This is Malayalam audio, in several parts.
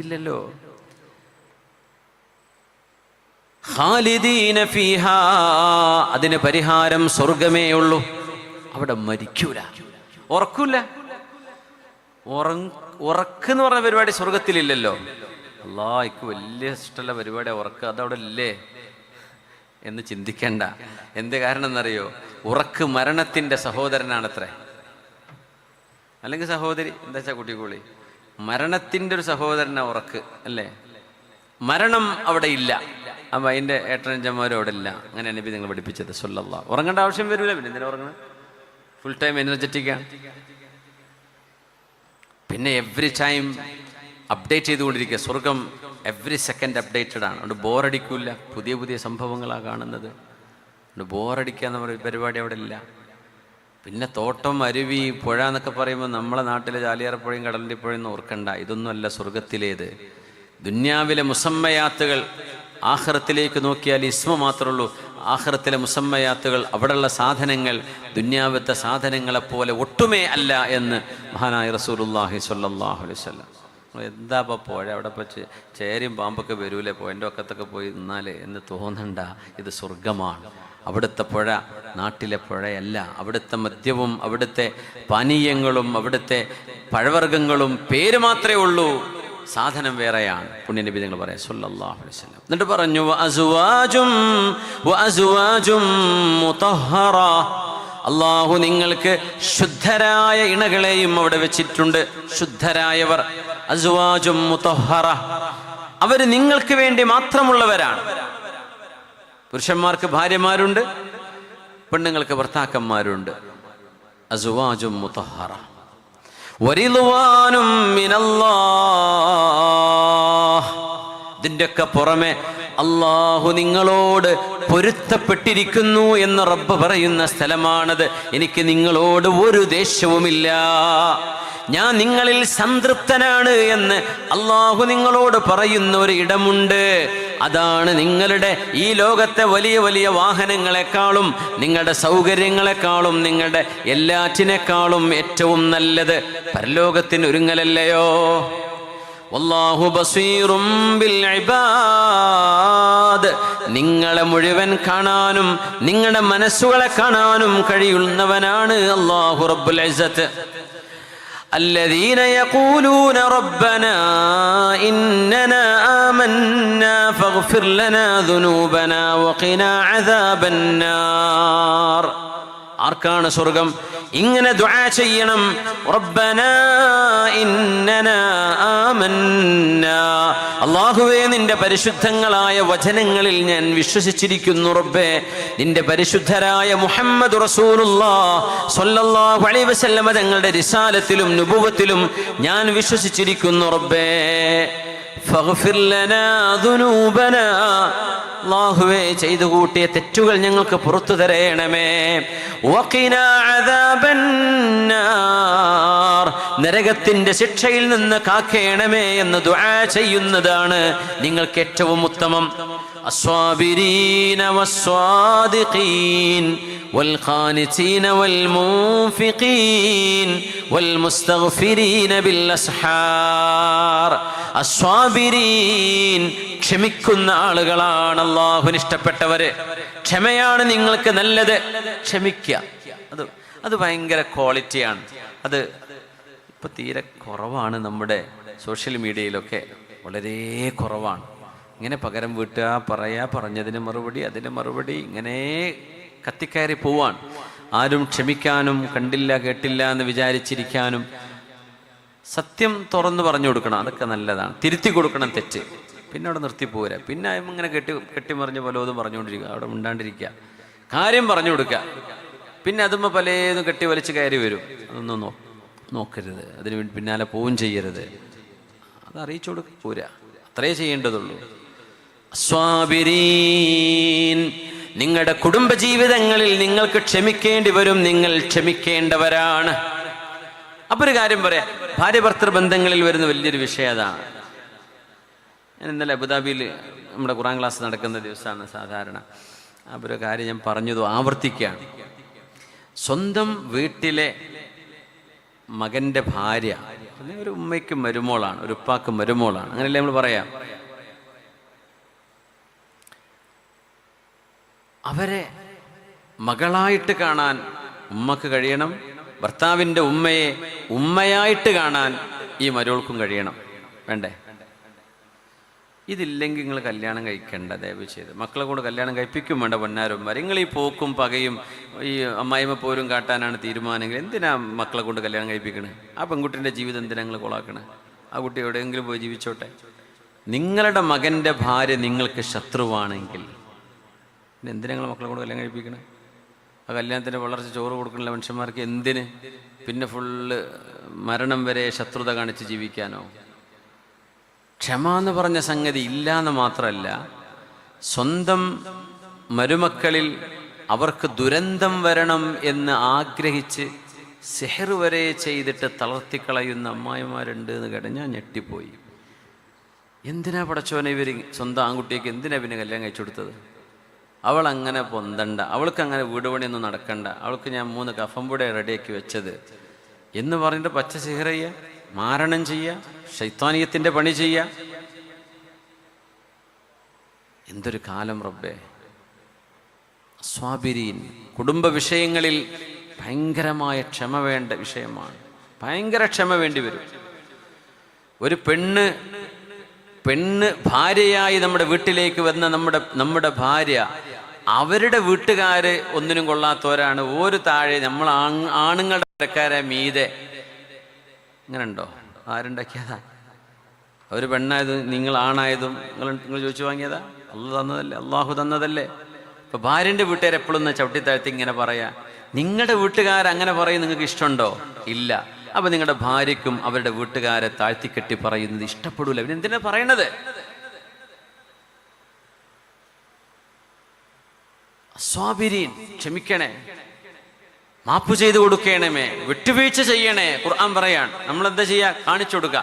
ഇല്ലല്ലോ. ഖാലിദീന ഫീഹാ, അതിന് പരിഹാരം സ്വർഗമേ ഉള്ളൂ. അവിടെ മരിക്കൂല, ഉറക്കൂല. ഉറക്കെന്ന് പറഞ്ഞ പരിപാടി സ്വർഗത്തിലില്ലല്ലോ. എനിക്ക് വലിയ ഇഷ്ടമുള്ള പരിപാടി ഉറക്ക്, അതവിടെ ഇല്ലേ എന്ന് ചിന്തിക്കണ്ട. എന്ത് കാരണം എന്നറിയോ? ഉറക്ക് മരണത്തിന്റെ സഹോദരനാണത്രേ. അല്ലെങ്കിൽ സഹോദരി, എന്താ വെച്ചാൽ കുട്ടികൂളി, മരണത്തിന്റെ ഒരു സഹോദരനാ ഉറക്ക്, അല്ലേ? മരണം അവിടെ ഇല്ല. അപ്പൊ അതിന്റെ ഏട്ടനഞ്ചന്മാരും അവിടെ ഇല്ല. അങ്ങനെ നബി നിങ്ങൾ പഠിപ്പിച്ചത് സല്ലല്ലാഹു. ഉറങ്ങേണ്ട ആവശ്യം വരില്ല. പിന്നെ എന്തിനാ ഉറങ്ങണം? ഫുൾ ടൈം എനർജറ്റിക്കാണ്. പിന്നെ എവറി ടൈം അപ്ഡേറ്റ് ചെയ്തുകൊണ്ടിരിക്കുക. സ്വർഗം എവറി സെക്കൻഡ് അപ്ഡേറ്റഡ് ആണ്. അതുകൊണ്ട് ബോറടിക്കില്ല. പുതിയ പുതിയ സംഭവങ്ങളാണ് കാണുന്നത്. അതുകൊണ്ട് ബോറടിക്കുക എന്ന് പറയുന്ന പരിപാടി അവിടെ ഇല്ല. പിന്നെ തോട്ടം, അരുവി, പുഴ എന്നൊക്കെ പറയുമ്പോൾ നമ്മളെ നാട്ടിലെ ചാലിയാറപ്പുഴയും കടലിൻ്റെ പുഴയും ഓർക്കണ്ട. ഇതൊന്നുമല്ല സ്വർഗത്തിലേത്. ദുന്യാവിലെ മുസമ്മയാത്തുകൾ ആഖിറത്തിലേക്ക് നോക്കിയാൽ ഇസ്മ മാത്രമേ ഉള്ളൂ. ആഖിറത്തിലെ മുസമ്മയാത്തുകൾ, അവിടെയുള്ള സാധനങ്ങൾ ദുന്യാവിലത്തെ സാധനങ്ങളെപ്പോലെ ഒട്ടുമേ അല്ല എന്ന് മഹാനായ റസൂലുള്ളാഹി സ്വല്ലല്ലാഹു അലൈഹി വസല്ലം. എന്താ ഇപ്പോൾ പുഴ അവിടെ ഇപ്പോൾ ചേരിയും പാമ്പൊക്കെ വരൂലേ, പോയിൻ്റെ ഒക്കത്തൊക്കെ പോയി നിന്നാലേ എന്ന് തോന്നണ്ട. ഇത് സ്വർഗമാണ്. അവിടുത്തെ പുഴ നാട്ടിലെ പുഴയല്ല. അവിടുത്തെ മദ്യവും അവിടുത്തെ പാനീയങ്ങളും അവിടുത്തെ പഴവർഗ്ഗങ്ങളും പേര് മാത്രമേ ഉള്ളൂ, സാധനം വേറെയാണ്. പുണ്യനബി നിങ്ങൾ പറയാം സല്ലല്ലാഹു അലൈഹി വസല്ലം. എന്നിട്ട് പറഞ്ഞു വഅസ്വാജും മുതഹ്ഹറ, അല്ലാഹു നിങ്ങൾക്ക് ശുദ്ധരായ ഇണകളെയും അവിടെ വെച്ചിട്ടുണ്ട്. ശുദ്ധരായവർ, അസ്വാജും മുതഹ്ഹറ, അവർ നിങ്ങൾക്ക് വേണ്ടി മാത്രമുള്ളവരാണ്. പുരുഷന്മാർക്ക് ഭാര്യമാരുണ്ട്, പെണ്ണുങ്ങൾക്ക് ഭർത്താക്കന്മാരുണ്ട്. അസ്വാജും മുതഹ്ഹറ വറിദ്വാനും മിനല്ലാഹ്. ഇതിൻ്റെയൊക്കെ പുറമെ അല്ലാഹു നിങ്ങളോട് പൊരുത്തപ്പെട്ടിരിക്കുന്നു എന്ന് റബ്ബ് പറയുന്ന സ്ഥലമാണത്. എനിക്ക് നിങ്ങളോട് ഒരു ദേഷ്യവുമില്ല, ഞാൻ നിങ്ങളിൽ സംതൃപ്തനാണ് എന്ന് അല്ലാഹു നിങ്ങളോട് പറയുന്ന ഒരു ഇടമുണ്ട്. അതാണ് നിങ്ങളുടെ ഈ ലോകത്തെ വലിയ വലിയ വാഹനങ്ങളെക്കാളും നിങ്ങളുടെ സൗകര്യങ്ങളെക്കാളും നിങ്ങളുടെ എല്ലാറ്റിനേക്കാളും ഏറ്റവും നല്ലത് പരലോകത്തിന് ഒരുങ്ങലല്ലയോ? വല്ലാഹു ബസീറും ബിൽ ഇബാദ്, നിങ്ങളെ മുഴുവൻ കാണാനും നിങ്ങളുടെ മനസ്സുകളെ കാണാനും കഴിയുന്നവനാണ് അല്ലാഹു റബ്ബുൽ ഇസ്സത്ത്. الذين يقولون ربنا إننا آمنا فاغفر لنا ذنوبنا وقنا عذاب النار. ആർക്കാണ് സ്വർഗം? ഇങ്ങനെ ദുആ ചെയ്യണം. റബ്ബനാ ഇന്നനാ ആമന്നാ, അല്ലാഹുവേ നിന്റെ പരിശുദ്ധങ്ങളായ വചനങ്ങളിൽ ഞാൻ വിശ്വസിച്ചിരിക്കുന്നു. റബ്ബേ, നിന്റെ പരിശുദ്ധരായ മുഹമ്മദ് റസൂലുള്ളാഹി സ്വല്ലല്ലാഹു അലൈഹി വസല്ലം തങ്ങളുടെ റിസാലത്തിലും നുബുവത്തിലും ഞാൻ വിശ്വസിച്ചിരിക്കുന്നു. റബ്ബേ ഫഗ്ഫിർ ലനാ ദുനൂബനാ, അല്ലാഹുവേ ചെയ്തു കൂട്ടിയ തെറ്റുകൾ ഞങ്ങൾക്ക് പുറത്തു തരേണമേ. വഖിനാ അദാബന്നാർ, നരകത്തിന്റെ ശിക്ഷയിൽ നിന്ന് കാക്കേണമേ എന്ന് ദുആ ചെയ്യുന്നതാണ് നിങ്ങൾക്ക് ഏറ്റവും ഉത്തമം. അസ്വാബിരീന വസ്വാദിഖീൻ والقانتين والمنفقين والمستغفرين بالأسحار. അസ്വാബിരീൻ, ക്ഷമിക്കുന്ന ആളുകളാണ് അല്ലാഹുവിന് ഇഷ്ടപ്പെട്ടവര്. ക്ഷമയാണ് നിങ്ങൾക്ക് നല്ലത്. ക്ഷമിക്കുക, അത് ഭയങ്കര ക്വാളിറ്റിയാണ്. അത് ഇപ്പൊ തീരെ കുറവാണ്. നമ്മുടെ സോഷ്യൽ മീഡിയയിലൊക്കെ വളരെ കുറവാണ്. ഇങ്ങനെ പകരം വീട്ടുക, പറയാ, പറഞ്ഞതിന് മറുപടി, അതിന് മറുപടി, ഇങ്ങനെ കത്തിക്കയറി പോവാൻ. ആരും ക്ഷമിക്കാനും കണ്ടില്ല കേട്ടില്ല എന്ന് വിചാരിച്ചിരിക്കാനും. സത്യം തുറന്നു പറഞ്ഞു കൊടുക്കണം, അതൊക്കെ നല്ലതാണ്. തിരുത്തി കൊടുക്കണം തെറ്റ്, പിന്നെ അവിടെ നിർത്തിപ്പോരാ. പിന്നെ ഇങ്ങനെ കെട്ടിമറിഞ്ഞ് പലതും പറഞ്ഞുകൊണ്ടിരിക്കുക, അവിടെ മിണ്ടാണ്ടിരിക്കുക. കാര്യം പറഞ്ഞു കൊടുക്കുക. പിന്നെ അതുമ്പോൾ പലതും കെട്ടി വലിച്ച് കയറി വരും. അതൊന്നും നോക്കരുത്, അതിന് പിന്നാലെ പോവും ചെയ്യരുത്. അത് അറിയിച്ചു കൊടുക്കുക, പോരാ, അത്രേ ചെയ്യേണ്ടതുള്ളൂ. സ്വാബിരീൻ, നിങ്ങളുടെ കുടുംബജീവിതങ്ങളിൽ നിങ്ങൾക്ക് ക്ഷമിക്കേണ്ടി വരും. നിങ്ങൾ ക്ഷമിക്കേണ്ടവരാണ്. അപ്പൊ ഒരു കാര്യം പറയാം, ഭാര്യ ഭർത്തൃ ബന്ധങ്ങളിൽ വരുന്ന വലിയൊരു വിഷയം അതാണ്. ഞാൻ ഇന്നലെ അബുദാബിയിൽ നമ്മുടെ ഖുർആൻ ക്ലാസ് നടക്കുന്ന ദിവസമാണ് സാധാരണ. അപ്പോൾ ഒരു കാര്യം ഞാൻ പറഞ്ഞത് ആവർത്തിക്കുകയാണ്. സ്വന്തം വീട്ടിലെ മകൻ്റെ ഭാര്യ ഒരു ഉമ്മയ്ക്ക് മരുമോളാണ്, ഒരു ഉപ്പാക്ക് മരുമോളാണ്, അങ്ങനെയല്ലേ നമ്മൾ പറയാം. അവരെ മകളായിട്ട് കാണാൻ ഉമ്മക്ക് കഴിയണം, ഭർത്താവിൻ്റെ ഉമ്മയെ ഉമ്മയായിട്ട് കാണാൻ ഈ മരുമോൾക്കും കഴിയണം. വേണ്ടേ? ഇതില്ലെങ്കിൽ നിങ്ങൾ കല്യാണം കഴിക്കേണ്ട, ദയവ് ചെയ്ത്. മക്കളെ കൊണ്ട് കല്യാണം കഴിപ്പിക്കും വേണ്ട പൊന്നാരന്മാർ. നിങ്ങൾ ഈ പോക്കും പകയും ഈ അമ്മായിമ്മ പോരും കാട്ടാനാണ് തീരുമാനമെങ്കിൽ എന്തിനാ മക്കളെ കൊണ്ട് കല്യാണം കഴിപ്പിക്കണേ? ആ പെൺകുട്ടിൻ്റെ ജീവിതം എന്തിനാ നിങ്ങൾ കൊളാക്കണേ? ആ കുട്ടി എവിടെയെങ്കിലും പോയി ജീവിച്ചോട്ടെ. നിങ്ങളുടെ മകൻ്റെ ഭാര്യ നിങ്ങൾക്ക് ശത്രുവാണെങ്കിൽ പിന്നെ എന്തിനാ നിങ്ങൾ മക്കളെ കൊണ്ട് കല്യാണം കഴിപ്പിക്കണേ? ആ കല്യാണത്തിൻ്റെ വളർച്ച ചോറ് കൊടുക്കണില്ല മനുഷ്യന്മാർക്ക് എന്തിന്? പിന്നെ ഫുള്ള് മരണം വരെ ശത്രുത കാണിച്ച് ജീവിക്കാനോ? ക്ഷമ എന്ന് പറഞ്ഞ സംഗതി ഇല്ലയെന്ന് മാത്രമല്ല, സ്വന്തം മരുമക്കളിൽ അവർക്ക് ദുരന്തം വരണം എന്ന് ആഗ്രഹിച്ച് സിഹർ വരെ ചെയ്തിട്ട് തളർത്തിക്കളയുന്ന അമ്മായിമാരുണ്ട് എന്ന് കേട്ട ഞാൻ ഞെട്ടിപ്പോയി. എന്തിനാ പടച്ചോനെ ഇവർ സ്വന്തം ആൺകുട്ടിയേക്ക് എന്തിനാ പിന്നെ കല്യാണം കഴിച്ചു കൊടുത്തത്? അവളങ്ങനെ പൊന്തണ്ട, അവൾക്ക് അങ്ങനെ വീട് പണിയൊന്നും നടക്കണ്ട, അവൾക്ക് ഞാൻ 3 കഫംപൂടെ റെഡിയാക്കി വെച്ചത് എന്ന് പറഞ്ഞിട്ട് പച്ച സിഹർ ചെയ്യുക, മാരണം ചെയ്യുക, ശൈത്താനിയത്തിൻ്റെ പണി ചെയ്യുക. എന്തൊരു കാലം റബ്ബേ! സ്വാബിരീൻ. കുടുംബ വിഷയങ്ങളിൽ ഭയങ്കരമായ ക്ഷമ വേണ്ട വിഷയമാണ്. ഭയങ്കര ക്ഷമ വേണ്ടി വരും. ഒരു പെണ്ണ് ഭാര്യയായി നമ്മുടെ വീട്ടിലേക്ക് വന്ന നമ്മുടെ ഭാര്യ, അവരുടെ വീട്ടുകാര് ഒന്നിനും കൊള്ളാത്തവരാണ്, ഒരു താഴെ നമ്മൾ ആണുങ്ങളുടെ ആൾക്കാരെ മീതെ. ഇങ്ങനെ ഉണ്ടോ? ആരുണ്ടാക്കിയതാ? അവർ പെണ്ണായതും നിങ്ങൾ ആണായതും നിങ്ങൾ ചോദിച്ചു വാങ്ങിയതാ? അള്ളാഹു തന്നതല്ലേ. ഇപ്പൊ ഭാര്യന്റെ വീട്ടുകാർ എപ്പോഴും ചവിട്ടിത്താഴ്ത്തി ഇങ്ങനെ പറയാ. നിങ്ങളുടെ വീട്ടുകാരങ്ങനെ പറയും, നിങ്ങൾക്ക് ഇഷ്ടമുണ്ടോ? ഇല്ല. അപ്പൊ നിങ്ങളുടെ ഭാര്യയ്ക്കും അവരുടെ വീട്ടുകാരെ താഴ്ത്തിക്കെട്ടി പറയുന്നത് ഇഷ്ടപ്പെടൂല. പിന്നെ എന്തിനാ പറയണത്? സ്വാബിരീൻ, ക്ഷമിക്കണേ, മാപ്പ് ചെയ്തു കൊടുക്കണമേ, വിട്ടുവീഴ്ച ചെയ്യണേ. ഖുർആൻ പറയാൻ നമ്മളെന്താ ചെയ്യാ? കാണിച്ചു കൊടുക്കുക.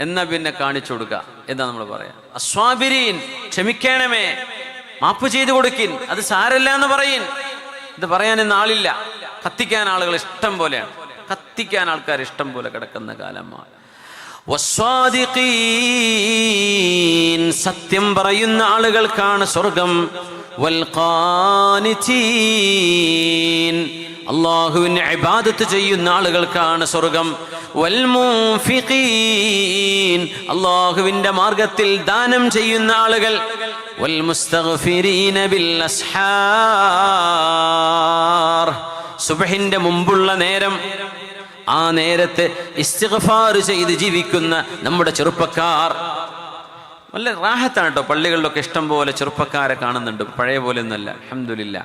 എന്നാ പിന്നെ കാണിച്ചു കൊടുക്കുക എന്താ നമ്മൾ പറയാ? അസ്വാബിരീൻ, ക്ഷമിക്കണമേ, മാപ്പ് ചെയ്തു കൊടുക്കിൻ, അത് സാരല്ല എന്ന് പറയിൻ. ഇത് പറയാനൊന്നും ആളില്ല. കത്തിക്കാൻ ആളുകൾ ഇഷ്ടം പോലെയാണ്, കത്തിക്കാൻ ആൾക്കാർ ഇഷ്ടം പോലെ കിടക്കുന്ന കാലമാണ്. വസ്വാദിഖീൻ, സത്യം പറയുന്ന ആളുകൾക്കാണ് സ്വർഗം. വൽഖാനിതീൻ, അല്ലാഹുവിനെ ഇബാദത്ത് ചെയ്യുന്ന ആളുകൾക്കാണ് സ്വർഗം. വൽമുൻഫിഖീൻ, അല്ലാഹുവിന്റെ മാർഗത്തിൽ ദാനം ചെയ്യുന്ന ആളുകൾ. വൽമുസ്തഗ്ഫിരീന ബിൽ അസ്ഹാർ, സുബ്ഹിന്റെ മുമ്പുള്ള നേരം, ആ നേരത്തെ ഇസ്തിഗ്ഫാർ ചെയ്ത് ജീവിക്കുന്ന നമ്മുടെ ചെറുപ്പക്കാർ നല്ല റാഹത്താണ് കേട്ടോ. പള്ളികളിലൊക്കെ ഇഷ്ടം പോലെ ചെറുപ്പക്കാരെ കാണുന്നുണ്ട്, പഴയ പോലെ ഒന്നല്ല, അൽഹംദുലില്ലാ.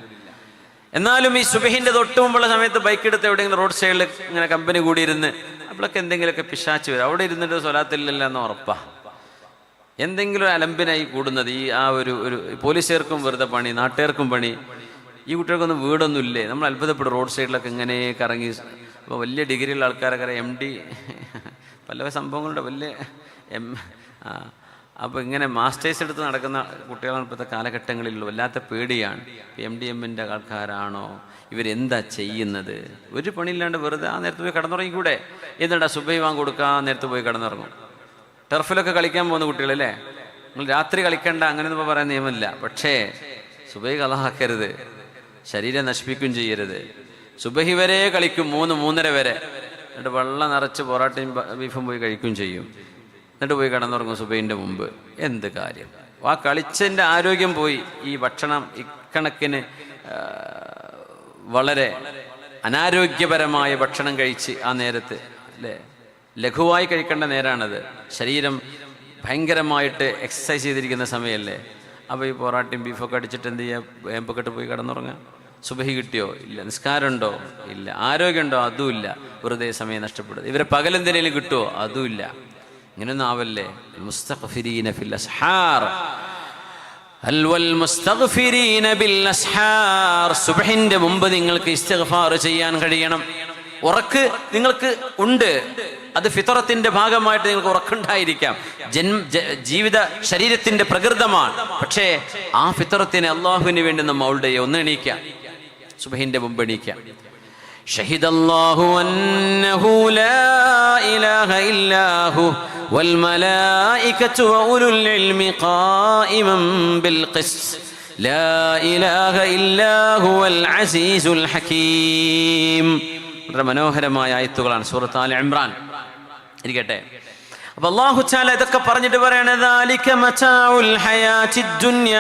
എന്നാലും ഈ സുബഹിന്റെ തൊട്ട് മുമ്പുള്ള സമയത്ത് ബൈക്ക് എടുത്ത് എവിടെയെങ്കിലും റോഡ് സൈഡിൽ ഇങ്ങനെ കമ്പനി കൂടി ഇരുന്ന് അപ്പോഴൊക്കെ എന്തെങ്കിലുമൊക്കെ പിശാച്ച് വരും. അവിടെ ഇരുന്നിട്ട് സ്വലാത്തില്ല എന്ന് ഉറപ്പാ. എന്തെങ്കിലും അലമ്പിനായി കൂടുന്നത് ഈ ഒരു പോലീസുകാർക്കും വെറുതെ പണി, നാട്ടുകാർക്കും പണി. ഈ കുട്ടികൾക്കൊന്നും വീടൊന്നും ഇല്ലേ? നമ്മൾ അത്ഭുതപ്പെടും. റോഡ് സൈഡിലൊക്കെ ഇങ്ങനെ കറങ്ങി. അപ്പോൾ വലിയ ഡിഗ്രിയുള്ള ആൾക്കാരൊക്കെ MD പല സംഭവങ്ങളുടെ വലിയ അപ്പോൾ ഇങ്ങനെ മാസ്റ്റേഴ്സ് എടുത്ത് നടക്കുന്ന കുട്ടികളാണ് ഇപ്പോഴത്തെ കാലഘട്ടങ്ങളിലുള്ള. വല്ലാത്ത പേടിയാണ്. MD-Mന്റെ ആൾക്കാരാണോ? ഇവരെന്താ ചെയ്യുന്നത്? ഒരു പണിയില്ലാണ്ട് വെറുതെ ആ നേരത്ത് പോയി കിടന്നുറങ്ങിക്കൂടെ? എന്നിട്ടാ സുബഹി വാങ്ങി കൊടുക്കുക, ആ നേരത്ത് പോയി കിടന്നുറങ്ങും. ടർഫിലൊക്കെ കളിക്കാൻ പോകുന്ന കുട്ടികളല്ലേ? നിങ്ങൾ രാത്രി കളിക്കണ്ട അങ്ങനെയൊന്നും പറയാൻ നിയമമില്ല. പക്ഷേ സുബഹി കളാക്കരുത്, ശരീരം നശിപ്പിക്കുകയും ചെയ്യരുത്. സുബഹി വരെ കളിക്കും, 3-3:30 വരെ. എന്നിട്ട് വെള്ളം നിറച്ച് പൊറാട്ടയും ബീഫും പോയി കഴിക്കുകയും ചെയ്യും. എന്നിട്ട് പോയി കിടന്നുറങ്ങും സുബഹിൻ്റെ മുമ്പ്. എന്ത് കാര്യം? ആ കളിച്ചതിൻ്റെ ആരോഗ്യം പോയി. ഈ ഭക്ഷണം ഇക്കണക്കിന് വളരെ അനാരോഗ്യപരമായ ഭക്ഷണം കഴിച്ച് ആ നേരത്ത് അല്ലേ, ലഘുവായി കഴിക്കേണ്ട നേരാണത്. ശരീരം ഭയങ്കരമായിട്ട് എക്സസൈസ് ചെയ്തിരിക്കുന്ന സമയമല്ലേ. അപ്പോൾ ഈ പൊറാട്ടയും ബീഫൊക്കെ അടിച്ചിട്ട് എന്ത് ചെയ്യുക? വേമ്പൊക്കെ പോയി കിടന്നുറങ്ങാം. സുബഹി കിട്ടിയോ? ഇല്ല. നിസ്കാരമുണ്ടോ? ഇല്ല. ആരോഗ്യമുണ്ടോ? അതുമില്ല. വെറുതെ സമയം നഷ്ടപ്പെടുന്നത്. ഇവരെ പകലെന്തിനേലും കിട്ടുമോ? അതുമില്ല. ഇങ്ങനെയൊന്നും ആവല്ലേ. മുസ്തഗ്ഫിരീന ഫിൽ അസ്ഹാർ, മുസ്തഗ്ഫിരീന ബിൽ അസ്ഹാർ. സുബ്ഹിന്റെ മുമ്പ് നിങ്ങൾക്ക് ഇസ്തിഗ്ഫാർ ചെയ്യാൻ കഴിയണം. ഉറക്ക് നിങ്ങൾക്ക് ഉണ്ട്, അത് ഫിത്രത്തിന്റെ ഭാഗമായിട്ട് നിങ്ങൾക്ക് ഉറക്കുണ്ടായിരിക്കാം. ജീവിത ശരീരത്തിന്റെ പ്രകൃതമാണ്. പക്ഷേ ആ ഫിത്രത്തിനെ അള്ളാഹുവിന് വേണ്ടി നമ്മൾ ഒന്ന് എണീക്കാം, സുബ്ഹിന്റെ മുമ്പ് എണീക്കാം. ഷഹിദല്ലാഹു അന്നഹു ലാ ഇലാഹ ഇല്ലാഹു വൽ മലായികതു വഉലുൽ ഇൽമി ഖായിമൻ ബിൽ ഖിസ്ത് ലാ ഇലാഹ ഇല്ലാഹു വൽ അസീസുൽ ഹകീം. വളരെ മനോഹരമായ ആയത്തുകളാണ് സൂറത്ത് ആൽ ഇംറാൻ. ഇരിക്കട്ടെ. അപ്പൊ അല്ലാഹു തആല ഇതൊക്കെ പറഞ്ഞിട്ട് പറയണത് ദാലിക മതാഉൽ ഹയാത്തിദ് ദുനിയ,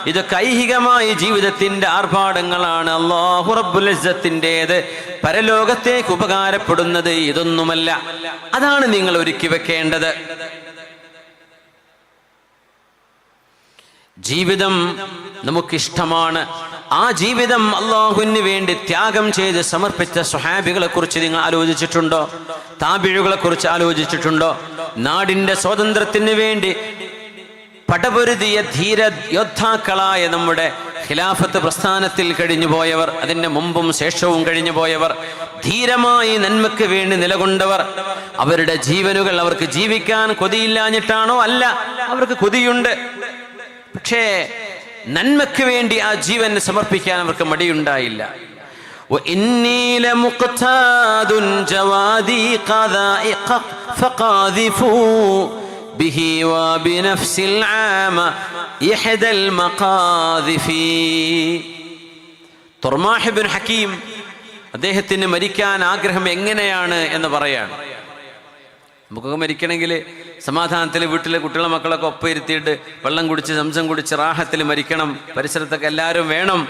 ഇതൊക്കെ ഐഹികമായ ജീവിതത്തിന്റെ ആർഭാടങ്ങളാണ്. അല്ലാഹു റബ്ബുൽ ഇസ്സത്തിന്റേത് പരലോകത്തേക്ക് ഉപകാരപ്പെടുന്നത് ഇതൊന്നുമല്ല. അതാണ് നിങ്ങൾ ഒരുക്കി വെക്കേണ്ടത്. ജീവിതം നമുക്കിഷ്ടമാണ്. ആ ജീവിതം അള്ളാഹുവിന് വേണ്ടി ത്യാഗം ചെയ്ത് സമർപ്പിച്ച സ്വഹാബികളെ കുറിച്ച് നിങ്ങൾ ആലോചിച്ചിട്ടുണ്ടോ? താബിഴുകളെ കുറിച്ച് ആലോചിച്ചിട്ടുണ്ടോ? നാടിന്റെ സ്വാതന്ത്ര്യത്തിന് വേണ്ടി പടപൊരുതിയ ധീര യോദ്ധാക്കളായ നമ്മുടെ ഖിലാഫത്ത് പ്രസ്ഥാനത്തിൽ കഴിഞ്ഞു പോയവർ, അതിന്റെ മുമ്പും ശേഷവും കഴിഞ്ഞു പോയവർ, ധീരമായി നന്മയ്ക്ക് വേണ്ടി നിലകൊണ്ടവർ, അവരുടെ ജീവനുകൾ അവർക്ക് ജീവിക്കാൻ കൊതിയില്ലാഞ്ഞിട്ടാണോ? അല്ല, അവർക്ക് കൊതിയുണ്ട്. പക്ഷേ നന്മയ്ക്ക് വേണ്ടി ആ ജീവൻ സമർപ്പിക്കാൻ അവർക്ക് മടിയുണ്ടായില്ല. തുർമാഹ് ഇബ്നു ഹക്കീം അദ്ദേഹത്തിന് മരിക്കാൻ ആഗ്രഹം എങ്ങനെയാണ് എന്ന് പറയാണ്. നമുക്കൊക്കെ മരിക്കണമെങ്കിൽ സമാധാനത്തിൽ വീട്ടിലെ കുട്ടികളെ മക്കളൊക്കെ ഒപ്പയിരുത്തിയിട്ട് വെള്ളം കുടിച്ച് സംസം കുടിച്ച് റാഹത്തിൽ മരിക്കണം, പരിസരത്തൊക്കെ എല്ലാവരും വേണം,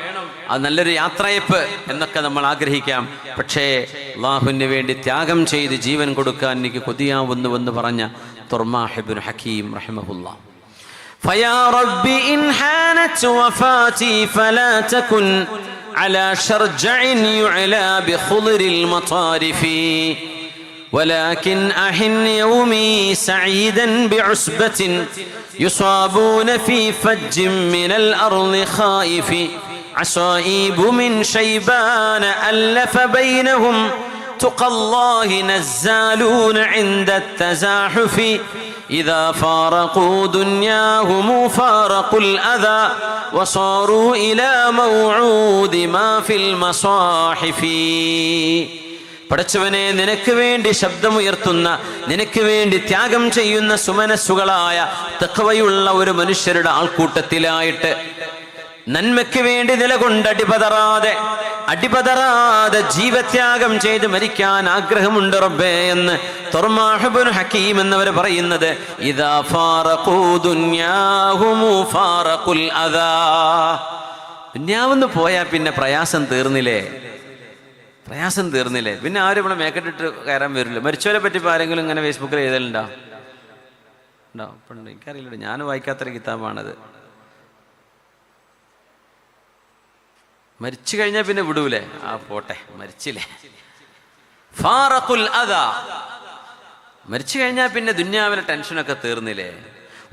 അത് നല്ലൊരു യാത്രയപ്പ് എന്നൊക്കെ നമ്മൾ ആഗ്രഹിക്കാം. പക്ഷേ അല്ലാഹുവിന് വേണ്ടി ത്യാഗം ചെയ്ത് ജീവൻ കൊടുക്കാൻ എനിക്ക് കൊതിയാവുന്നുവെന്ന് പറഞ്ഞ തുർമാഹ് ഇബ്നു ഹക്കീം റഹിമഹുല്ലാഹ്. ഫയാ റബ്ബി ഇൻ ഹാനത് വഫാതി ഫലാ തകുൻ അലാ ശർജഇൻ യുഅലാ ബിഖുദ്രിൽ മതാരിഫി ولكن أحن يومي سعيدا بعصبة يصابون في فج من الأرض خائف عصائب من شيبان ألف بينهم تقى الله نزالون عند التزاحف إذا فارقوا دنياهم فارقوا الأذى وصاروا إلى موعود ما في المصاحف. പടച്ചവനെ, നിനക്ക് വേണ്ടി ശബ്ദമുയർത്തുന്ന, നിനക്ക് വേണ്ടി ത്യാഗം ചെയ്യുന്ന സുമനസ്സുകളായ തഖ്വയുള്ള ഒരു മനുഷ്യരുടെ ആൾക്കൂട്ടത്തിലായിട്ട് നന്മയ്ക്ക് വേണ്ടി നിലകൊണ്ട് അടിപതറാതെ ജീവത്യാഗം ചെയ്ത് മരിക്കാൻ ആഗ്രഹമുണ്ട് റബ്ബേ എന്ന് തുർമാഹ് ഇബ്നു ഹക്കീം എന്നവർ പറയുന്നത്. ഇദാ ഫാറഖൂ ദുനിയാഹും ഫാറഖുൽ അദാ. ദുനിയാവെന്ന് പോയാൽ പിന്നെ പ്രയാസം തീർന്നില്ലേ? പിന്നെ ആരും ഇവിടെ മേക്കറ്റിട്ട് കയറാൻ വരില്ല. മരിച്ചവരെ പറ്റി ഇപ്പോൾ ആരെങ്കിലും ഇങ്ങനെ ഫേസ്ബുക്കിൽ എഴുതലുണ്ടോ? എനിക്കറിയില്ല, ഞാൻ വായിക്കാത്തൊരു കിതാബാണത്. മരിച്ചു കഴിഞ്ഞാൽ പിന്നെ വിടൂലേ? പോട്ടെ, മരിച്ചില്ലേ. ഫാറഖുൽ അദാ, മരിച്ചു കഴിഞ്ഞാൽ പിന്നെ ദുനിയാവിലെ ടെൻഷനൊക്കെ തീർന്നില്ലേ.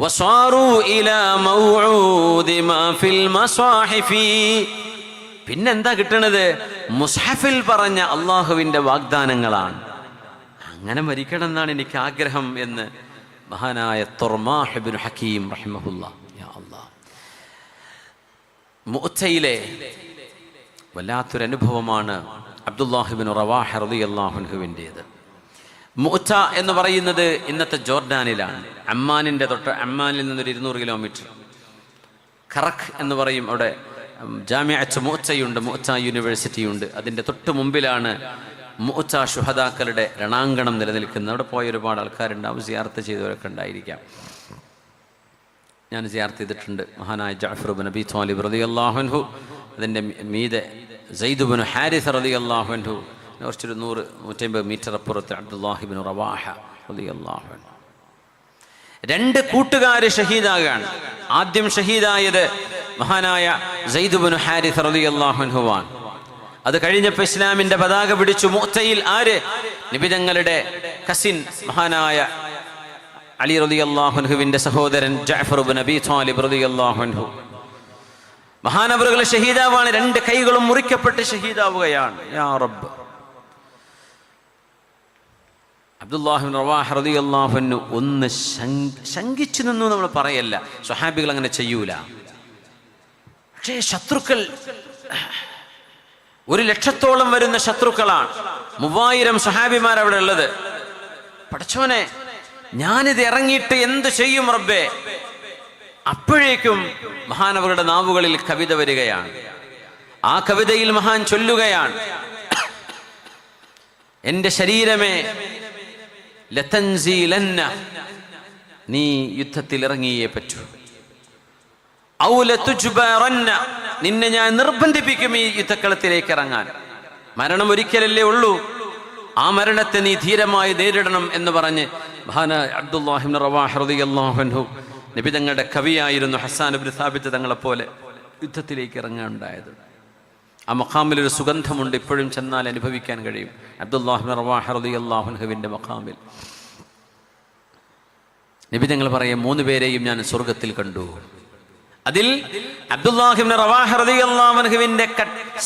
വസാറു ഇലാ മൗഊദി മാ ഫിൽ മസാഹിഫി. പിന്നെന്താ കിട്ടണത്? മുസ്ഹഫിൽ പറഞ്ഞ അള്ളാഹുവിൻ്റെ വാഗ്ദാനങ്ങളാണ്. അങ്ങനെ മരിക്കണം എന്നാണ് എനിക്ക് ആഗ്രഹം എന്ന് മഹാനായ തുർമാഹ് ഇബ്നു ഹക്കീം റഹിമഹുല്ലാഹ്. യാ അല്ലാഹ്, മുഅ്തയിലെ വല്ലാത്തൊരു അനുഭവമാണ് അബ്ദുല്ലാഹ് ഇബ്നു റവാഹ റളിയല്ലാഹു അൻഹുവിൻ്റേത്. മുഅ്ത എന്ന് പറയുന്നത് ഇന്നത്തെ ജോർഡാനിലാണ്. അമ്മാനിൽ നിന്നൊരു 200 കിലോമീറ്റർ. ഖറഖ് എന്ന് പറയും. അവിടെ ജാമിഅത്ത് മുഅ്തയുണ്ട്, മുഅ്ത യൂണിവേഴ്സിറ്റി ഉണ്ട്. അതിൻ്റെ തൊട്ട് മുമ്പിലാണ് മുഅ്ത ശുഹദാക്കളുടെ രണാങ്കണം നിലനിൽക്കുന്നത്. അവിടെ പോയ ഒരുപാട് ആൾക്കാരുണ്ടാവും, സിയാറത്ത് ചെയ്തവരൊക്കെ ഉണ്ടായിരിക്കാം. ഞാൻ സിയാറത്ത് ചെയ്തിട്ടുണ്ട്. മഹാനായ ജഅഫർ ഇബ്നു അബീ ത്വാലിബ് റളിയല്ലാഹു അൻഹു, അതിൻ്റെ മീതെ സയ്യിദ് ഇബ്നു ഹാരിസ് റളിയല്ലാഹു അൻഹു, കുറച്ചൊരു 100-150 മീറ്റർ അപ്പുറത്ത് അബ്ദുല്ലാഹി ഇബ്നു റവാഹ റളിയല്ലാഹു അൻഹു. 2 കൂട്ടുകാര് ഷഹീദാകാണ്. ആദ്യം ഷഹീദായത് മഹാനായ സയ്യിദ് ഇബ്നു ഹാരിസ് റളിയല്ലാഹു അൻഹുവാണ്. അത് കഴിഞ്ഞപ്പോൾ ഇസ്ലാമിന്റെ പതാക പിടിച്ചു മുഅ്തയിൽ ആര്? നബി തങ്ങളുടെ കസിൻ മഹാനായ അലി റളിയല്ലാഹു അൻഹുവിന്റെ സഹോദരൻ ജഅഫർ ഇബ്നു അബീ ത്വാലിബ് റളിയല്ലാഹു അൻഹു. മഹാനവറുകൾ ഷഹീദാവാണ്. 2 കൈകളും മുറിക്കപ്പെട്ട് ഷഹീദാവുകയാണ്. യാ റബ്ബ്. അബ്ദുല്ലാഹി ഇബ്നു റവാഹ റളിയല്ലാഹു അൻഹു ഒന്ന് ശങ്കിച്ചു നിന്നു നമ്മൾ പറയല്ല, സ്വഹാബികൾ അങ്ങനെ ചെയ്യൂല. പക്ഷേ ശത്രുക്കൾ 100,000 വരുന്ന ശത്രുക്കളാണ്. 3000 സഹാബിമാർ അവിടെ ഉള്ളത്. പടച്ചോനെ, ഞാനിത് ഇറങ്ങിയിട്ട് എന്ത് ചെയ്യും റബ്ബേ? അപ്പോഴേക്കും മഹാനവരുടെ നാവുകളിൽ കവിത വരികയാണ്. ആ കവിതയിൽ മഹാൻ ചൊല്ലുകയാണ്, എന്റെ ശരീരമേ ലതൻസീലന്ന, നീ യുദ്ധത്തിൽ ഇറങ്ങിയേ പറ്റൂ. ഔ ലതുജ്ബറന്ന, നിന്നെ ഞാൻ നിർബന്ധിപ്പിക്കും ഈ യുദ്ധക്കളത്തിലേക്ക് ഇറങ്ങാൻ. മരണം ഒരിക്കലല്ലേ ഉള്ളൂ, ആ മരണത്തെ നീ ധീരമായി നേരിടണം എന്ന് പറഞ്ഞ് മഹാന അബ്ദുല്ലാഹി ഇബ്നു റവാഹ റളിയല്ലാഹു അൻഹു, നബി തങ്ങളുടെ കവിയായിരുന്നു ഹസ്സാൻ ഇബ്നു സാബിത്ത് തങ്ങളെപ്പോലെ യുദ്ധത്തിലേക്ക് ഇറങ്ങാനുണ്ടായത്. ആ മഖാമിലൊരു സുഗന്ധമുണ്ട്, ഇപ്പോഴും ചെന്നാൽ അനുഭവിക്കാൻ കഴിയും. അബ്ദുല്ലാഹി ഇബ്നു റവാഹ റളിയല്ലാഹു അൻഹുവിൻ്റെ മഖാമിൽ നബി തങ്ങൾ പറയും, 3 പേരെയും ഞാൻ സ്വർഗത്തിൽ കണ്ടു. അതിൽ അബ്ദുല്ലാഹി ഇബ്നു റവാഹ റളിയല്ലാഹു അൻഹുവിൻ്റെ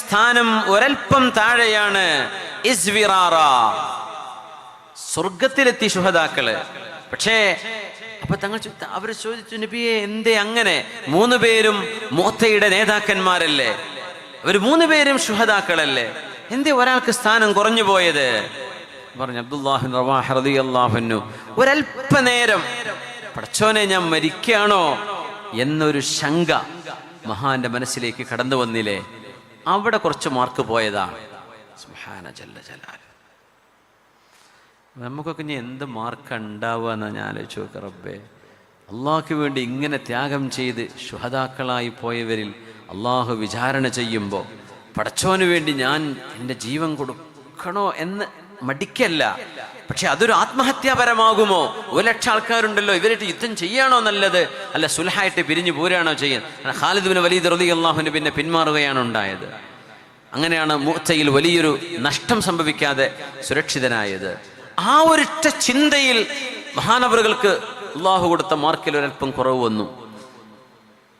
സ്ഥാനം ഒരൽപ്പം താഴെയാണ്. ഇസ്വിറാറ, സ്വർഗത്തിലെത്തി ശുഹദാക്കള്. പക്ഷേ അപ്പൊ അവർ ചോദിച്ചു, നബിയെ എന്തേ അങ്ങനെ? 3 പേരും മോത്തയുടെ നേതാക്കന്മാരല്ലേ, അവർ 3 പേരും ശുഹദാക്കളല്ലേ, എന്തേ ഒരാൾക്ക് സ്ഥാനം കുറഞ്ഞു പോയത്? പറഞ്ഞു അബ്ദുല്ലാഹി ഇബ്നു റവാഹ റളിയല്ലാഹു അൻഹു, ഒരൽപ്പനേരം പടച്ചോനെ ഞാൻ മരിക്കാണോ എന്നൊരു ശങ്ക മഹാന്റെ മനസ്സിലേക്ക് കടന്നു വന്നില്ലേ, അവിടെ കുറച്ച് മാർക്ക് പോയതാണ്. സുബ്ഹാന ജല്ല ജലാൽ. നമുക്കൊക്കെ ഇനി എന്ത് മാർക്ക് ഉണ്ടാവുക എന്നാണ് ഞാൻ ആലോചിച്ച് നോക്കുക. റബ്ബേ, അള്ളാഹ്ക്ക് വേണ്ടി ഇങ്ങനെ ത്യാഗം ചെയ്ത് ശുഹദാക്കളായി പോയവരിൽ അള്ളാഹു വിചാരണ ചെയ്യുമ്പോൾ പടച്ചോന് വേണ്ടി ഞാൻ എൻ്റെ ജീവൻ കൊടുക്കണോ എന്ന് മടിക്കല്ല. പക്ഷെ അതൊരു ആത്മഹത്യാപരമാകുമോ? 1,00,000 ആൾക്കാരുണ്ടല്ലോ, ഇവരായിട്ട് യുദ്ധം ചെയ്യാണോ നല്ലത്, അല്ല സുൽഹായിട്ട് പിരിഞ്ഞു പോരാണോ ചെയ്യുന്നത്? ഖാലിദ് ബിൻ വലീദ് റളിയല്ലാഹു അൻഹു പിന്നെ പിന്മാറുകയാണ് ഉണ്ടായത്. അങ്ങനെയാണ് മുഅ്തയിൽ വലിയൊരു നഷ്ടം സംഭവിക്കാതെ സുരക്ഷിതനായത്. ആ ഒരൊറ്റ ചിന്തയിൽ മഹാനവറുകൾക്ക് അള്ളാഹു കൊടുത്ത മാർക്കിൽ ഒരൽപ്പം കുറവ് വന്നു.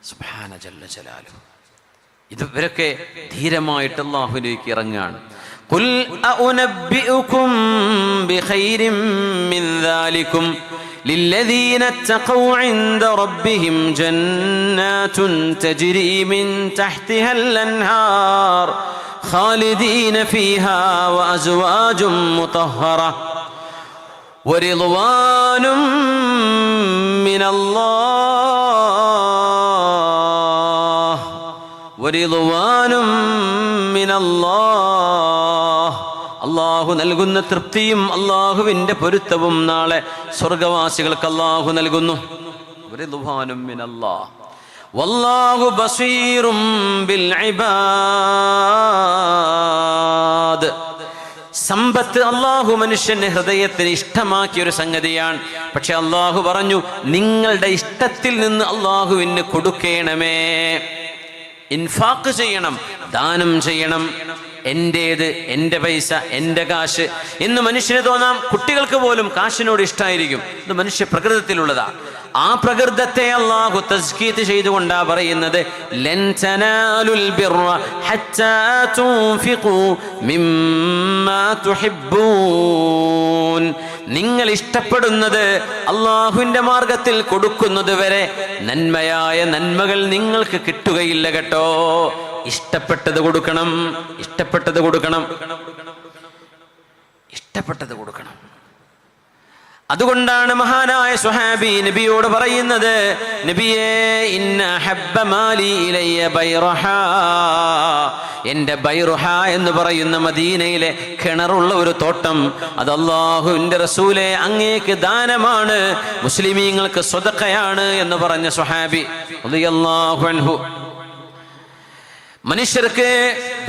സുബ്ഹാന ജല്ല ജലാലുഹു. ഇവരൊക്കെ ധീരമായിട്ട് അള്ളാഹുവിലേക്ക് ഇറങ്ങാണ്. ഖുൽ അഉനബ്ബിഉകും ബിഖൈരിൻ മിൻ ദാലികും للذين اتقوا عند ربهم جنات تجري من تحتها الأنهار خالدين فيها وأزواج مطهرة ورضوان من الله ورضوان من الله. അള്ളാഹു നൽകുന്ന തൃപ്തിയും അള്ളാഹുവിൻ്റെ പൊരുത്തവും നാളെ സ്വർഗവാസികൾക്ക് അള്ളാഹു നൽകുന്നു. വറിദ്വാനും മിനല്ലാഹ് വല്ലാഹു ബസീറും ബിൽ ഇബാദ്. സമ്പത്ത് അള്ളാഹു മനുഷ്യന്റെ ഹൃദയത്തിന് ഇഷ്ടമാക്കിയ ഒരു സംഗതിയാണ്. പക്ഷെ അള്ളാഹു പറഞ്ഞു, നിങ്ങളുടെ ഇഷ്ടത്തിൽ നിന്ന് അള്ളാഹുവിന് കൊടുക്കണമേ, ഇൻഫാക്ക് ചെയ്യണം, ദാനം ചെയ്യണം. എൻ്റേത്, എൻ്റെ പൈസ, എൻ്റെ കാശ് എന്ന് മനുഷ്യന് തോന്നാം. കുട്ടികൾക്ക് പോലും കാശിനോട് ഇഷ്ടമായിരിക്കും. ഇത് മനുഷ്യ പ്രകൃതത്തിലുള്ളതാണ്. ആ പ്രകൃതത്തെ അല്ലാഹു തസ്കീത്ത് ചെയ്തുകൊണ്ടാ പറയുന്നത്, ലൻ തനാലുൽ ബിർറ ഹത്താ തുൻഫിഖു മിമ്മാ തുഹിബ്ബൂൻ. നിങ്ങൾ ഇഷ്ടപ്പെടുന്നത് അള്ളാഹുവിൻ്റെ മാർഗത്തിൽ കൊടുക്കുന്നത് വരെ നന്മയായ നന്മകൾ നിങ്ങൾക്ക് കിട്ടുകയില്ല കേട്ടോ. ഇഷ്ടപ്പെട്ടത് കൊടുക്കണം, ഇഷ്ടപ്പെട്ടത് കൊടുക്കണം, ഇഷ്ടപ്പെട്ടത് കൊടുക്കണം. അതുകൊണ്ടാണ് മഹാനായ സ്വഹാബി നബിയോട് പറയുന്നത്, നബിയേ ഇന്ന ഹബ്ബ മാലി ഇലയ്യ ബൈറഹ. എൻ്റെ ബൈറുഹ എന്ന് പറയുന്ന മദീനയിലെ കിണറുള്ള ഒരു തോട്ടം, അത് അല്ലാഹുവിൻ്റെ റസൂലേ അങ്ങേക്ക് ദാനമാണ്, മുസ്ലിമീങ്ങൾക്ക് സ്വദഖയാണ് എന്ന് പറഞ്ഞ സ്വഹാബി റളിയല്ലാഹു അൻഹു. മനുഷ്യർക്ക്,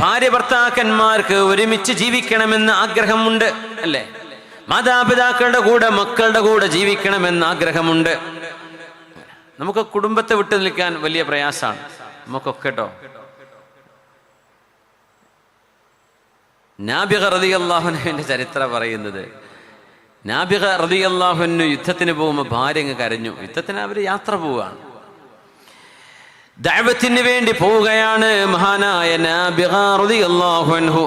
ഭാര്യ ഭർത്താക്കന്മാർക്ക് ഒരുമിച്ച് ജീവിക്കണമെന്ന് ആഗ്രഹമുണ്ട്, അല്ലേ? മാതാപിതാക്കളുടെ കൂടെ, മക്കളുടെ കൂടെ ജീവിക്കണമെന്ന് ആഗ്രഹമുണ്ട്. നമുക്ക് കുടുംബത്തെ വിട്ടു നിൽക്കാൻ വലിയ പ്രയാസമാണ് നമുക്കൊക്കെ കേട്ടോ. നാബിഗ റളിയല്ലാഹു അൻഹുവിന്റെ ചരിത്രം പറയുന്നത്, നാബിഗ റളിയല്ലാഹു അൻഹു യുദ്ധത്തിന് പോകുമ്പോൾ ഭാര്യ അങ്ങ് കരഞ്ഞു. യുദ്ധത്തിന് അവർ യാത്ര പോവുകയാണ്, ദഅവത്തിന് വേണ്ടി പോവുകയാണ്. മഹാനായ നാബിഗ റളിയല്ലാഹു അൻഹു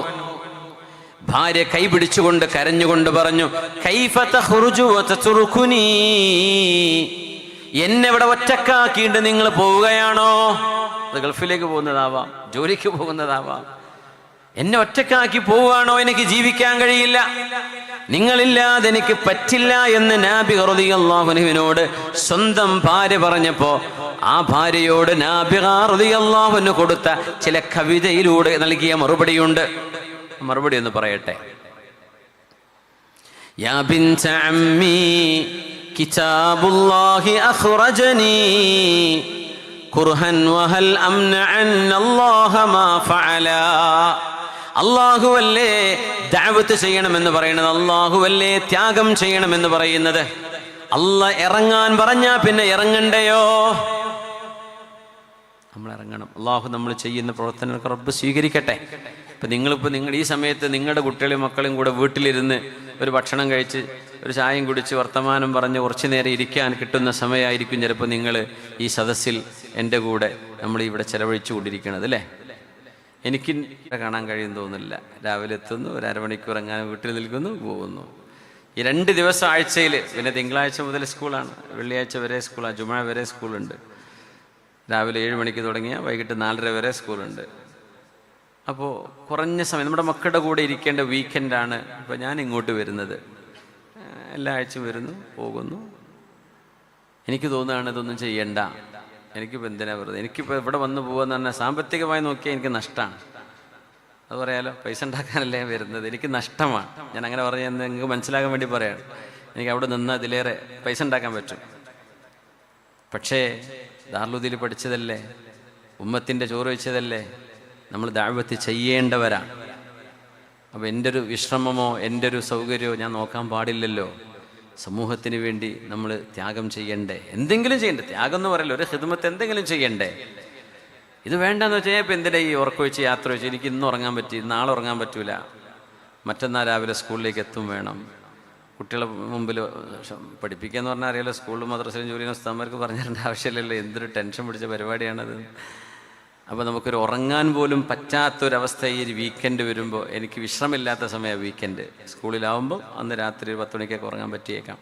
ഭാര്യ കൈപിടിച്ചുകൊണ്ട് കരഞ്ഞുകൊണ്ട് പറഞ്ഞു, കൈഫ തഖ്റുജു വതത്റുകുനി. എന്നെ ഇവിടെ ഒറ്റക്കാക്കിയിട്ട് നിങ്ങൾ പോവുകയാണോ? അത് ഗൾഫിലേക്ക് പോകുന്നതാവാം, ജോലിക്ക് പോകുന്നതാവാം. എന്നെ ഒറ്റക്കാക്കി പോവുകയാണോ? എനിക്ക് ജീവിക്കാൻ കഴിയില്ല, നിങ്ങളില്ലാതെ എനിക്ക് പറ്റില്ല എന്ന് നാബി റളിയല്ലാഹു അൻഹുവിനോട് സ്വന്തം ഭാര്യ പറഞ്ഞപ്പോ ആ ഭാര്യയോട് നാബി റളിയല്ലാഹു അൻഹു കൊടുത്ത ചില കവിതയിലൂടെ നൽകിയ മറുപടിയുണ്ട്. മറുപടി ഒന്ന് പറയട്ടെ. യാ ബിൻത അമ്മി കിതാബുല്ലാഹി അഖ്റജനി ഖുർഹൻ വഹൽ അംനഅന്ന അല്ലാഹ മാ ഫഅല. അല്ലാഹുവല്ലേ ദഅവത്ത് ചെയ്യണമെന്ന് പറയുന്നത്, അല്ലാഹുവല്ലേ ത്യാഗം ചെയ്യണമെന്ന് പറയുന്നത്. അല്ലാഹ് ഇറങ്ങാൻ പറഞ്ഞാ പിന്നെ ഇറങ്ങണ്ടയോ? നമ്മൾ ഇറങ്ങണം. അള്ളാഹു നമ്മൾ ചെയ്യുന്ന പ്രവർത്തനങ്ങൾക്ക് റബ്ബ് സ്വീകരിക്കട്ടെ. ഇപ്പം നിങ്ങൾ ഈ സമയത്ത് നിങ്ങളുടെ കുട്ടികളും മക്കളും കൂടെ വീട്ടിലിരുന്ന് ഒരു ഭക്ഷണം കഴിച്ച് ഒരു ചായയും കുടിച്ച് വർത്തമാനം പറഞ്ഞ് കുറച്ച് നേരം ഇരിക്കാൻ കിട്ടുന്ന സമയമായിരിക്കും ചിലപ്പോൾ നിങ്ങൾ ഈ സദസ്സിൽ എൻ്റെ കൂടെ നമ്മൾ ഇവിടെ ചെലവഴിച്ചു കൊണ്ടിരിക്കണത് അല്ലേ. എനിക്ക് കാണാൻ കഴിയും തോന്നുന്നില്ല. രാവിലെ എത്തുന്നു, ഒരു അരമണിക്കൂർ എങ്ങാനും വീട്ടിൽ നിൽക്കുന്നു, പോകുന്നു. ഈ 2 ദിവസം ആഴ്ചയിൽ, പിന്നെ തിങ്കളാഴ്ച മുതൽ സ്കൂളാണ്, വെള്ളിയാഴ്ച വരെ സ്കൂളാണ്, ജുമുഅ വരെ സ്കൂളുണ്ട്. രാവിലെ 7 മണിക്ക് തുടങ്ങിയാൽ വൈകിട്ട് 4:30 വരെ സ്കൂളുണ്ട്. അപ്പോൾ കുറഞ്ഞ സമയം നമ്മുടെ മക്കളുടെ കൂടെ ഇരിക്കേണ്ട വീക്കെൻഡാണ്. ഇപ്പോൾ ഞാൻ ഇങ്ങോട്ട് വരുന്നത്, എല്ലാ ആഴ്ചയും വരുന്നു, പോകുന്നു. എനിക്ക് തോന്നുകയാണ് ഇതൊന്നും ചെയ്യണ്ട, എനിക്കിപ്പോൾ എന്തിനാ വെറുതെ, എനിക്കിപ്പോൾ ഇവിടെ വന്ന് പോകുകയെന്ന് പറഞ്ഞാൽ സാമ്പത്തികമായി നോക്കിയാൽ എനിക്ക് നഷ്ടമാണ്. അത് പറയാലോ, പൈസ ഉണ്ടാക്കാനല്ലേ വരുന്നത്, എനിക്ക് നഷ്ടമാണ്. ഞാൻ അങ്ങനെ പറഞ്ഞെന്ന് നിങ്ങൾക്ക് മനസ്സിലാക്കാൻ വേണ്ടി പറയാണ്. എനിക്ക് അവിടെ നിന്ന് അതിലേറെ പൈസ ഉണ്ടാക്കാൻ പറ്റും. പക്ഷേ ദാറുൽ പഠിച്ചതല്ലേ, ഉമ്മത്തിൻ്റെ ചോറ് വെച്ചതല്ലേ, നമ്മൾ ദഅവത്ത് ചെയ്യേണ്ടവരാണ്. അപ്പോൾ എൻ്റെ ഒരു വിശ്രമമോ എൻ്റെ ഒരു സൗകര്യമോ ഞാൻ നോക്കാൻ പാടില്ലല്ലോ. സമൂഹത്തിന് വേണ്ടി നമ്മൾ ത്യാഗം ചെയ്യണ്ടേ, എന്തെങ്കിലും ചെയ്യണ്ടേ. ത്യാഗം എന്ന് പറയല്ലോ, ഒരു ഖിദ്മത്ത് എന്തെങ്കിലും ചെയ്യണ്ടേ. ഇത് വേണ്ടെന്ന് വെച്ചാൽ ഇപ്പം എന്തിനാ ഈ ഉറക്കം വെച്ച് യാത്ര വെച്ച്, എനിക്ക് ഇന്ന് ഉറങ്ങാൻ പറ്റി, നാളെ ഉറങ്ങാൻ പറ്റൂല, മറ്റന്നാൾ രാവിലെ സ്കൂളിലേക്ക് എത്തും വേണം, കുട്ടികളെ മുമ്പിൽ പഠിപ്പിക്കുക എന്ന് പറഞ്ഞാൽ അറിയാലോ, സ്കൂളിലും മദ്രസയിലും ജോലിയും ഉസ്താദന്മാർക്ക് പറഞ്ഞു തരേണ്ട ആവശ്യമില്ലല്ലോ. എന്തൊരു ടെൻഷൻ പിടിച്ച പരിപാടിയാണത്. അപ്പോൾ നമുക്കൊരു ഉറങ്ങാൻ പോലും പറ്റാത്തൊരവസ്ഥ ഈ ഒരു വീക്കെൻഡ് വരുമ്പോൾ, എനിക്ക് വിശ്രമമില്ലാത്ത സമയമാണ് വീക്കെൻഡ്. സ്കൂളിലാവുമ്പോൾ അന്ന് രാത്രി 10 മണിക്കൊക്കെ ഉറങ്ങാൻ പറ്റിയേക്കാം.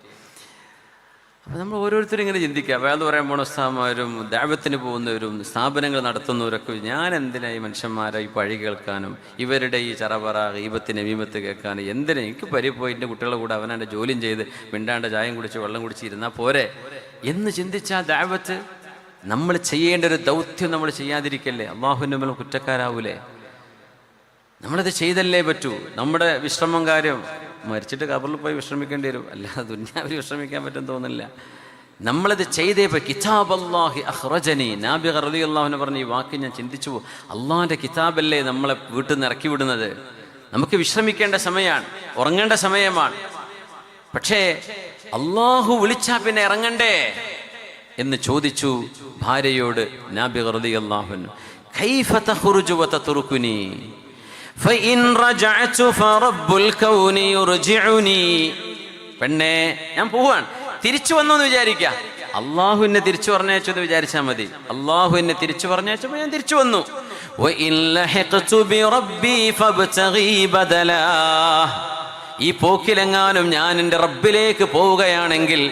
അപ്പോൾ നമ്മൾ ഓരോരുത്തരും ഇങ്ങനെ ചിന്തിക്കുക. വേറെ പറയാൻ പോണ ഉസ്താദന്മാരും ദഅവത്തിന് പോകുന്നവരും സ്ഥാപനങ്ങൾ നടത്തുന്നവരൊക്കെ, ഞാൻ എന്തിനാ ഈ മനുഷ്യന്മാരെ ഈ പഴി കേൾക്കാനും ഇവരുടെ ഈ ചറപറ ഗീബത്ത് നമീമത്ത് കേൾക്കാനും എന്തിനാ? എനിക്ക് പരിപ്പോയി എൻ്റെ കുട്ടികളുടെ കൂടെ അവനാൻ്റെ ജോലിയും ചെയ്ത് മിണ്ടാണ്ട് ചായം കുടിച്ച് വെള്ളം കുടിച്ച് ഇരുന്നാൽ പോരെ എന്ന് ചിന്തിച്ചാൽ ദഅവത്ത് നമ്മൾ ചെയ്യേണ്ട ഒരു ദൗത്യം നമ്മൾ ചെയ്യാതിരിക്കല്ലേ? അള്ളാഹുവിൻ്റെ മേൽ കുറ്റക്കാരാവൂലേ? നമ്മളത് ചെയ്തല്ലേ പറ്റൂ. നമ്മുടെ വിശ്രമം കാര്യം മരിച്ചിട്ട് ഖബറിൽ പോയി വിശ്രമിക്കേണ്ടി വരും, അല്ലാതെ ദുനിയാവിൽ വിശ്രമിക്കാൻ പറ്റും തോന്നില്ല. നമ്മളത് ചെയ്തേ പറ്റും. കിതാബല്ലാഹി അഖ്റജനി, നാബി റളിയല്ലാഹു അൻഹു പറഞ്ഞ ഈ വാക്ക് ഞാൻ ചിന്തിച്ചു പോകും. അള്ളാഹിൻ്റെ കിതാബല്ലേ നമ്മളെ വീട്ടിൽ നിന്ന് ഇറക്കി വിടുന്നത്. നമുക്ക് വിശ്രമിക്കേണ്ട സമയമാണ്, ഉറങ്ങേണ്ട സമയമാണ്. പക്ഷേ അള്ളാഹു വിളിച്ചാൽ പിന്നെ ഇറങ്ങണ്ടേ എന്ന് ചോദിച്ചു ഭാര്യയോട് നാബി റളിയല്ലാഹു അൻഹു. കൈഫ തഖ്റുജു വതത്റുകുനി ഫഇൻ റജഅതു ഫറബ്ബുൽ കൗനി യുർജിഉനി. പെണ്ണേ, ഞാൻ പോവാണ്, തിരിച്ചു വന്നു എന്ന് വിചാരിക്കുക. അള്ളാഹു എന്നെ തിരിച്ചു പറഞ്ഞയച്ചെന്ന് വിചാരിച്ചാൽ മതി. അള്ളാഹു എന്നെ തിരിച്ചു പറഞ്ഞയച്ചപ്പോൾ ഞാൻ തിരിച്ചു വന്നു. വഇൻ ലഹഖതു ബിറബ്ബി ഫബ്തഗി ബദലാ. ഈ പോക്കിലെങ്ങാനും ഞാൻ എൻ്റെ റബ്ബിലേക്ക് പോവുകയാണെങ്കിൽ,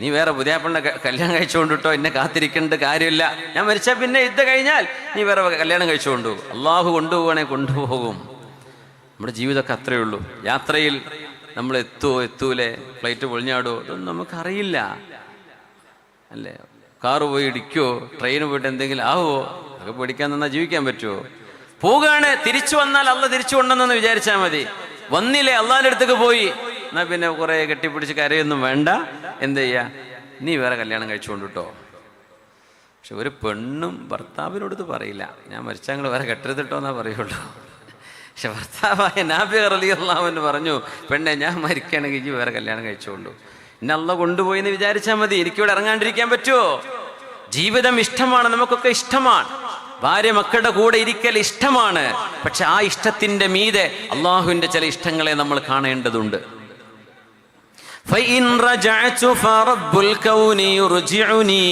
നീ വേറെ പുതിയാപ്പിളിനെ കല്യാണം കഴിച്ചുകൊണ്ടിട്ടോ, എന്നെ കാത്തിരിക്കേണ്ട കാര്യമില്ല. ഞാൻ മരിച്ചാൽ പിന്നെ ഇത് കഴിഞ്ഞാൽ നീ വേറെ കല്യാണം കഴിച്ചുകൊണ്ടു. അള്ളാഹു കൊണ്ടുപോകണേ കൊണ്ടുപോകും. നമ്മുടെ ജീവിതമൊക്കെ അത്രയേ ഉള്ളൂ. യാത്രയിൽ നമ്മൾ എത്തൂലേ, ഫ്ലൈറ്റ് പൊളിഞ്ഞാടുമോ, ഇതൊന്നും നമുക്കറിയില്ല അല്ലേ. കാറ് പോയി ഇടിക്കുമോ, ട്രെയിന് പോയിട്ട് എന്തെങ്കിലും ആവുമോ, അതൊക്കെ പേടിക്കാൻ നിന്നാൽ ജീവിക്കാൻ പറ്റുമോ? പോവുകയാണ്, തിരിച്ചു വന്നാൽ അള്ളാഹ് തിരിച്ചു കൊണ്ടെന്ന് വിചാരിച്ചാൽ മതി. വന്നില്ലേ, അള്ളാഹിൻ്റെ അടുത്തേക്ക് പോയി, എന്നാൽ പിന്നെ കുറേ കെട്ടിപ്പിടിച്ച് കരയൊന്നും വേണ്ട. എന്ത് ചെയ്യുക, നീ വേറെ കല്യാണം കഴിച്ചുകൊണ്ടിട്ടോ. പക്ഷെ ഒരു പെണ്ണും ഭർത്താവിനോടത് പറയില്ല, ഞാൻ മരിച്ചാൽ നിങ്ങൾ വേറെ കെട്ടരുതിട്ടോ എന്നാ പറയുള്ളൂ. പക്ഷെ ഭർത്താവായ നാബി റളിയല്ലാഹു അൻഹു പറഞ്ഞു, പെണ്ണെ, ഞാൻ മരിക്കുകയാണെങ്കിൽ ഈ വേറെ കല്യാണം കഴിച്ചുകൊണ്ടു. എന്നെ അള്ളാഹ് കൊണ്ടുപോയി എന്ന് വിചാരിച്ചാൽ മതി. എനിക്കിവിടെ ഇറങ്ങാണ്ടിരിക്കാൻ പറ്റുമോ? ജീവിതം ഇഷ്ടമാണ്, നമുക്കൊക്കെ ഇഷ്ടമാണ്. ഭാര്യ മക്കളുടെ കൂടെ ഇരിക്കൽ ഇഷ്ടമാണ്. പക്ഷെ ആ ഇഷ്ടത്തിൻ്റെ മീതെ അള്ളാഹുവിൻ്റെ ചില ഇഷ്ടങ്ങളെ നമ്മൾ കാണേണ്ടതുണ്ട്. فإن رجعت فرب الكون يرجعني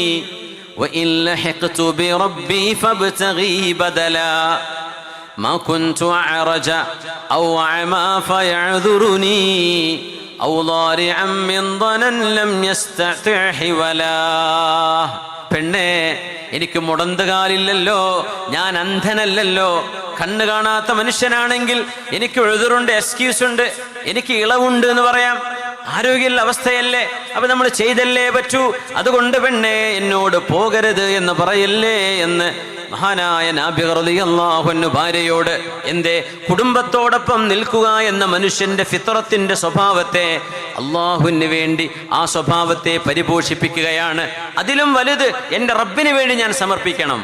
وإن لحقت بربي فابتغي بدلا ما كنت أعرج أو أعمى فيعذرني أو ضارعا من ضنا لم يستطع حولا. പെണ്ണേ, എനിക്ക് മുടന്തുകാലില്ലല്ലോ, ഞാൻ അന്ധനല്ലല്ലോ. കണ്ണ് കാണാത്ത മനുഷ്യനാണെങ്കിൽ എനിക്ക് എഴുതുറുണ്ട്, എക്സ്ക്യൂസ് ഉണ്ട്, എനിക്ക് ഇളവുണ്ട് എന്ന് പറയാം. ആരോഗ്യമുള്ള അവസ്ഥയല്ലേ, അപ്പൊ നമ്മൾ ചെയ്തല്ലേ പറ്റൂ. അതുകൊണ്ട് പെണ്ണേ എന്നോട് പോകരുത് എന്ന് പറയല്ലേ എന്ന് മഹാനായ നാബി റളിയല്ലാഹു അൻഹു ഭാര്യയോട്, എന്തേ, കുടുംബത്തോടൊപ്പം നിൽക്കുക എന്ന മനുഷ്യന്റെ ഫിത്രത്തിന്റെ സ്വഭാവത്തെ അള്ളാഹുവിന് വേണ്ടി ആ സ്വഭാവത്തെ പരിപോഷിപ്പിക്കുകയാണ്. അതിലും വലുത് എൻ്റെ റബ്ബിന് വേണ്ടി ഞാൻ സമർപ്പിക്കണം.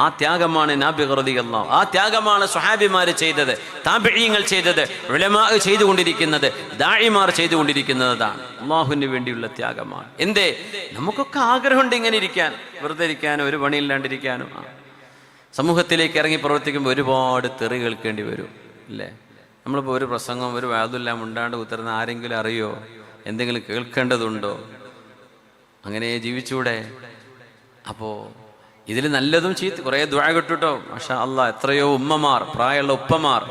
ആ ത്യാഗമാണ് നാബി റളിയല്ലാഹു, ആ ത്യാഗമാണ് സ്വഹാബിമാർ ചെയ്തത്, താബിഈങ്ങൾ ചെയ്തത്, ഉലമാ ചെയ്തുകൊണ്ടിരിക്കുന്നത്, ദാഇമാർ ചെയ്തുകൊണ്ടിരിക്കുന്നതാണ്. അള്ളാഹുവിന് വേണ്ടിയുള്ള ത്യാഗമാണ്. എന്തേ, നമുക്കൊക്കെ ആഗ്രഹമുണ്ട് ഇങ്ങനെ ഇരിക്കാൻ, വെറുതെ ഇരിക്കാനോ ഒരു പണിയില്ലാണ്ടിരിക്കാനോ. സമൂഹത്തിലേക്ക് ഇറങ്ങി പ്രവർത്തിക്കുമ്പോൾ ഒരുപാട് തെറി കേൾക്കേണ്ടി വരും അല്ലേ? നമ്മളിപ്പോൾ ഒരു പ്രസംഗം, ഒരു വാദുല്ലാം ഉണ്ടാണ്ട് കുത്തിരുന്ന ആരെങ്കിലും അറിയോ? എന്തെങ്കിലും കേൾക്കേണ്ടതുണ്ടോ? അങ്ങനെ ജീവിച്ചൂടെ? അപ്പോൾ ഇതിൽ നല്ലതും ചീത്ത കുറേ ദുആ കിട്ടുട്ടോ. മാഷാ അല്ലാഹ്, എത്രയോ ഉമ്മമാർ, പ്രായമുള്ള ഉപ്പമാർ,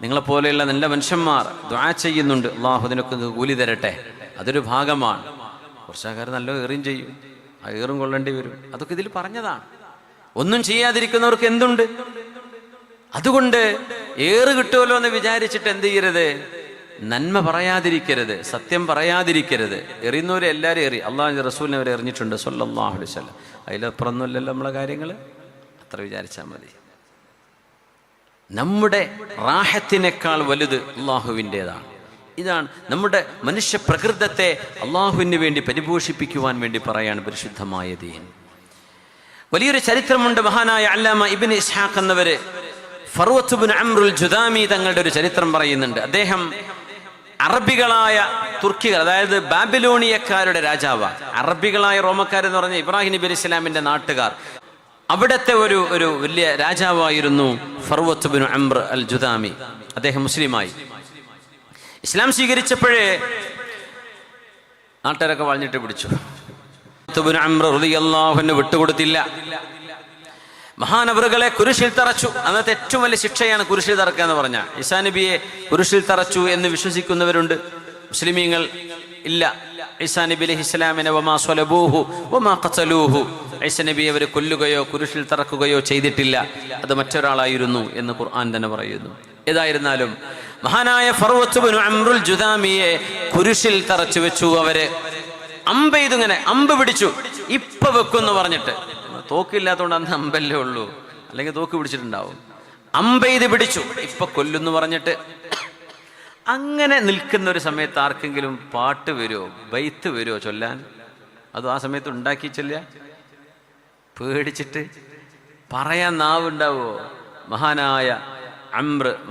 നിങ്ങളെപ്പോലെയുള്ള നല്ല മനുഷ്യന്മാർ ദുആ ചെയ്യുന്നുണ്ട്. അള്ളാഹു അതിനൊക്കെ കൂലി തരട്ടെ. അതൊരു ഭാഗമാണ്. കുറച്ചാൾക്കാർ നല്ല ഏറും ചെയ്യും, ആ ഏറും കൊള്ളേണ്ടി വരും. അതൊക്കെ ഇതിൽ പറഞ്ഞതാണ്. ഒന്നും ചെയ്യാതിരിക്കുന്നവർക്ക് എന്തുണ്ട്? അതുകൊണ്ട് ഏറ് കിട്ടുമല്ലോ എന്ന് വിചാരിച്ചിട്ട് എന്ത് ചെയ്യരുത്? നന്മ പറയാതിരിക്കരുത്, സത്യം പറയാതിരിക്കരുത്. എറിയുന്നവരെ എല്ലാവരും എറി. അള്ളാഹു റസൂലിനെ അവരെ എറിഞ്ഞിട്ടുണ്ട് സ്വല്ലല്ലാഹു അലൈഹി വസല്ലം. അതിലപ്പുറമൊന്നുമല്ലല്ലോ നമ്മളെ കാര്യങ്ങൾ. അത്ര വിചാരിച്ചാൽ മതി. നമ്മുടെ റാഹത്തിനേക്കാൾ വലുത് അള്ളാഹുവിൻ്റെതാണ്. ഇതാണ് നമ്മുടെ മനുഷ്യ പ്രകൃതത്തെ അള്ളാഹുവിന് വേണ്ടി പരിപോഷിപ്പിക്കുവാൻ വേണ്ടി പറയാണ് പരിശുദ്ധമായ ദീൻ. വലിയൊരു ചരിത്രമുണ്ട്. മഹാനായ അല്ലാമ ഇബ്നു ഇസ്ഹാഖ് എന്നവര് ഫർവത്ത് ഇബ്നു അംറുൽ ജുദാമി തങ്ങളുടെ ഒരു ചരിത്രം പറയുന്നുണ്ട്. അദ്ദേഹം അറബികളായ തുർക്കികൾ, അതായത് ബാബിലോണിയക്കാരുടെ രാജാവാണ്. അറബികളായ റോമക്കാരെന്ന് പറഞ്ഞ ഇബ്രാഹിം നബി അലൈഹി സ്വലാമിന്റെ നാട്ടുകാർ. അവിടുത്തെ ഒരു വലിയ രാജാവായിരുന്നു ഫർവത്ത് ഇബ്നു അംർ അൽ ജുദാമി. അദ്ദേഹം മുസ്ലിമായി. ഇസ്ലാം സ്വീകരിച്ചപ്പോഴേ നാട്ടുകാരൊക്കെ വളഞ്ഞിട്ട് പിടിച്ചു. ഇബ്നു അംർ റളിയല്ലാഹു അൻഹു വിട്ടുകൊടുത്തില്ല. മഹാനവറുകളെ കുരിശിൽ തറച്ചു. അന്നത്തെ ഏറ്റവും വലിയ ശിക്ഷയാണ് കുരിശിൽ തറക്കുക എന്ന് പറഞ്ഞാൽ. ഈസാ നബിയെ കുരിശിൽ തറച്ചു എന്ന് വിശ്വസിക്കുന്നവരുണ്ട്, മുസ്ലിമീങ്ങൾ ഇല്ല. ഈസാ നബി അലൈഹിസ്സലാമിനെ വമാ സ്വലബൂഹു വമാ ഖതലൂഹു, ഈസാ നബിയെ അവർ കൊല്ലുകയോ കുരിശിൽ തറക്കുകയോ ചെയ്തിട്ടില്ല, അത് മറ്റൊരാളായിരുന്നു എന്ന് ഖുർആൻ തന്നെ പറയുന്നു. ഏതായിരുന്നാലും മഹാനായ ഫർവത്ത് ഇബ്നു അംറുൽ ജുദാമിയെ കുരിശിൽ തറച്ചു വെച്ചു. അവര് ഇങ്ങനെ അമ്പ് പിടിച്ചു. ഇപ്പൊ വെക്കുമെന്ന് പറഞ്ഞിട്ട്, തോക്കില്ലാത്തതുകൊണ്ട് അന്ന് അമ്പല്ലേ ഉള്ളൂ, അല്ലെങ്കിൽ തോക്ക് പിടിച്ചിട്ടുണ്ടാവും. അമ്പെയ്ത് പിടിച്ചു, ഇപ്പൊ കൊല്ലുന്നു പറഞ്ഞിട്ട്. അങ്ങനെ നിൽക്കുന്ന ഒരു സമയത്ത് ആർക്കെങ്കിലും പാട്ട് വരുമോ, ബൈത്ത് വരുമോ ചൊല്ലാൻ? അതും ആ സമയത്ത് ഉണ്ടാക്കി ചൊല്ലുക, പേടിച്ചിട്ട് പറയാൻ നാവുണ്ടാവോ?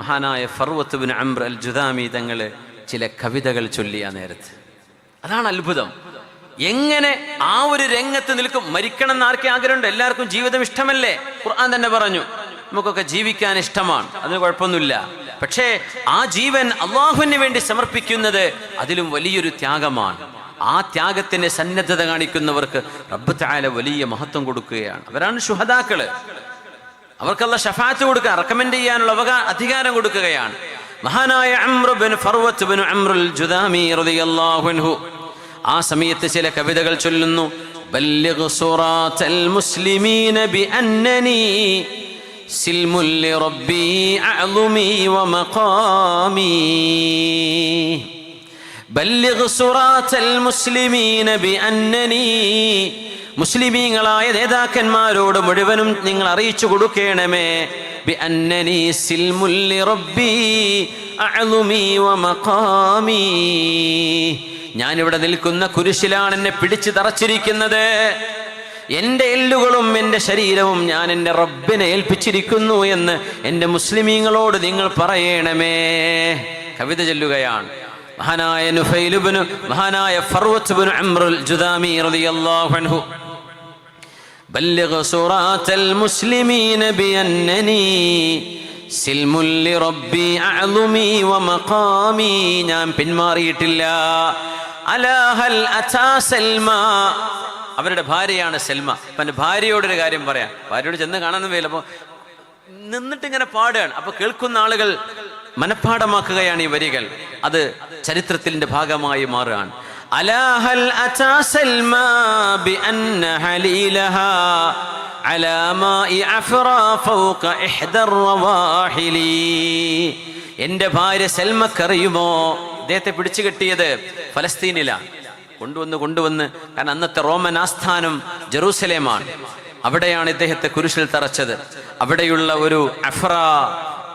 മഹാനായ ഫർവത്ത് ഇബ്നു അംർ അൽ ജുദാമി തങ്ങള് ചില കവിതകൾ ചൊല്ലിയ നേരത്ത്. അതാണ് അത്ഭുതം. എങ്ങനെ ആ ഒരു രംഗത്ത് നിൽക്കും? മരിക്കണം എന്ന് ആർക്കും ആഗ്രഹമുണ്ട്? എല്ലാവർക്കും ജീവിതം ഇഷ്ടമല്ലേ? ഖുർആൻ തന്നെ പറഞ്ഞു നമുക്കൊക്കെ ജീവിക്കാൻ ഇഷ്ടമാണ്, അതിന് കുഴപ്പമൊന്നുമില്ല. പക്ഷേ ആ ജീവൻ അള്ളാഹുവിന് വേണ്ടി സമർപ്പിക്കുന്നത് അതിലും വലിയൊരു ത്യാഗമാണ്. ആ ത്യാഗത്തിന് സന്നദ്ധത കാണിക്കുന്നവർക്ക് റബ്ബ് തആല വലിയ മഹത്വം കൊടുക്കുകയാണ്. അവരാണ് ശുഹദാക്കള്. അവർക്കല്ല ഷഫാഅത്ത് കൊടുക്കുക, റെക്കമെൻഡ് ചെയ്യാനുള്ള അധികാരം കൊടുക്കുകയാണ്. മഹാനായ ഫർവത്ത് ഇബ്നു അംറുൽ ജുദാമി റളിയല്ലാഹു അൻഹു ആ സമയത്ത് ചില കവിതകൾ ചൊല്ലുന്നു. ബല്ലിഗ് സുറാത്തൽ മുസ്ലിമീന ബിഅന്നനി സിൽമുൽ ലിറബ്ബി അഅ്ളുമി വമഖാമി. ബല്ലിഗ് സുറാത്തൽ മുസ്ലിമീന ബിഅന്നനി, മുസ്ലിമീങ്ങളായ നേതാക്കന്മാരോട് മുഴുവനും നിങ്ങൾ അറിയിച്ചു കൊടുക്കണമേ. ബിഅന്നനി സിൽമുൽ ലിറബ്ബി അഅ്ളുമി വമഖാമി, ഞാനിവിടെ നിൽക്കുന്ന കുരിശിലാണ് എന്നെ പിടിച്ചു തറച്ചിരിക്കുന്നത്. എൻ്റെ എല്ലുകളും എൻ്റെ ശരീരവും ഞാൻ എൻ്റെ റബ്ബിനെ ഏൽപ്പിച്ചിരിക്കുന്നു എന്ന് എൻ്റെ മുസ്ലിമീങ്ങളോട് നിങ്ങൾ പറയണമേ. കവിത ചൊല്ലുകയാണ് മഹാനായ ഫർവത്ത് ഇബ്നു അംറുൽ ജുദാമി റളിയല്ലാഹു അൻഹു. ബല്ലിഗ് സുറാത്തൽ മുസ്ലിമീന ബിഅന്നനി സിൽമുൽ ലിറബ്ബി അഅ്ളുമി വമഖാമി, ഞാൻ പിന്മാറിയിട്ടില്ല. അലാ ഹൽ അതാ സൽമ, അവരുടെ ഭാര്യയാണ് സൽമ. അപ്പം ഭാര്യയോടൊരു കാര്യം പറയാം. ഭാര്യയോട് ചെന്ന് കാണാനും വേല. അപ്പോൾ നിന്നിട്ട് ഇങ്ങനെ പാടുകയാണ്. അപ്പോൾ കേൾക്കുന്ന ആളുകൾ മനഃപ്പാടമാക്കുകയാണ് ഈ വരികൾ. അത് ചരിത്രത്തിന്റെ ഭാഗമായി മാറുകയാണ്. അലാ ഹൽ അതാ സൽമാ ബിഅന്ന ഹലീലഹാ അലാ മാഇ അഫ്റാ ഫൗക ഇഹ്ദർ റവാഹിലി. എൻ്റെ ഭാര്യ സൽമക്കറിയുമോ? അദ്ദേഹത്തെ പിടിച്ചു കെട്ടിയത് ഫലസ്തീനിലാണ്. കൊണ്ടുവന്ന് കാരണം അന്നത്തെ റോമൻ ആസ്ഥാനം ജെറൂസലേമാണ്. അവിടെയാണ് ഇദ്ദേഹത്തെ കുരിശിൽ തറച്ചത്. അവിടെയുള്ള ഒരു അഫ്രാ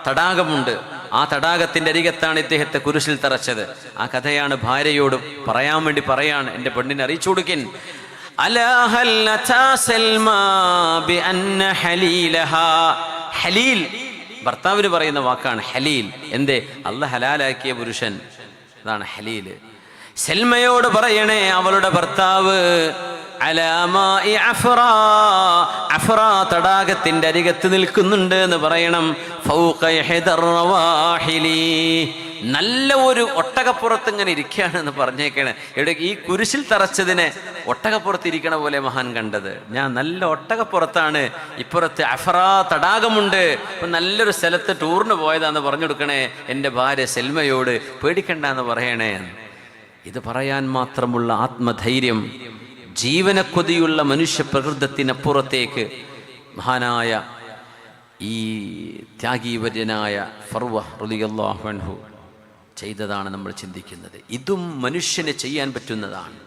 തടാകമുണ്ട്. ആ തടാകത്തിൻ്റെ അരികത്താണ് ഇദ്ദേഹത്തെ കുരിശിൽ തറച്ചത്. ആ കഥയാണ് ഭാര്യയോട് പറയാൻ വേണ്ടി പറയാണ്, എൻ്റെ പെണ്ണിനെ അറിയിച്ചു കൊടുക്കിൻ. ഹലീൽ ഭർത്താവിന് പറയുന്ന വാക്കാണ് ഹലീൽ. എന്തേ? അല്ലാഹ് ഹലാലാക്കിയ പുരുഷൻ, അതാണ് ഹലീല്. സൽമയോട് പറയണേ അവളുടെ ഭർത്താവ് അഫ്റാ തടാകത്തിന്റെ അരികത്ത് നിൽക്കുന്നുണ്ട് എന്ന് പറയണം. നല്ല ഒരു ഒട്ടകപ്പുറത്ത് ഇങ്ങനെ ഇരിക്കുകയാണ് എന്ന് പറഞ്ഞേക്കാണ്. ഇവിടെ ഈ കുരിശിൽ തറച്ചതിനെ ഒട്ടകപ്പുറത്ത് ഇരിക്കണ പോലെ മഹാൻ കണ്ടത്. ഞാൻ നല്ല ഒട്ടകപ്പുറത്താണ്, ഇപ്പുറത്ത് അഫ്റാ തടാകമുണ്ട്, ഇപ്പൊ നല്ലൊരു സ്ഥലത്ത് ടൂറിന് പോയതാന്ന് പറഞ്ഞു കൊടുക്കണേ എൻ്റെ ഭാര്യ സെൽമയോട്, പേടിക്കണ്ടെന്ന് പറയണേ. ഇത് പറയാൻ മാത്രമുള്ള ആത്മധൈര്യം, ജീവനക്കൊതിയുള്ള മനുഷ്യ പ്രകൃതത്തിനപ്പുറത്തേക്ക് മഹാനായ ഈ ത്യാഗീവര്യനായ ഫർവ റളിയല്ലാഹു അൻഹു ചെയ്തതാണ് നമ്മൾ ചിന്തിക്കുന്നത്. ഇതും മനുഷ്യന് ചെയ്യാൻ പറ്റുന്നതാണ്.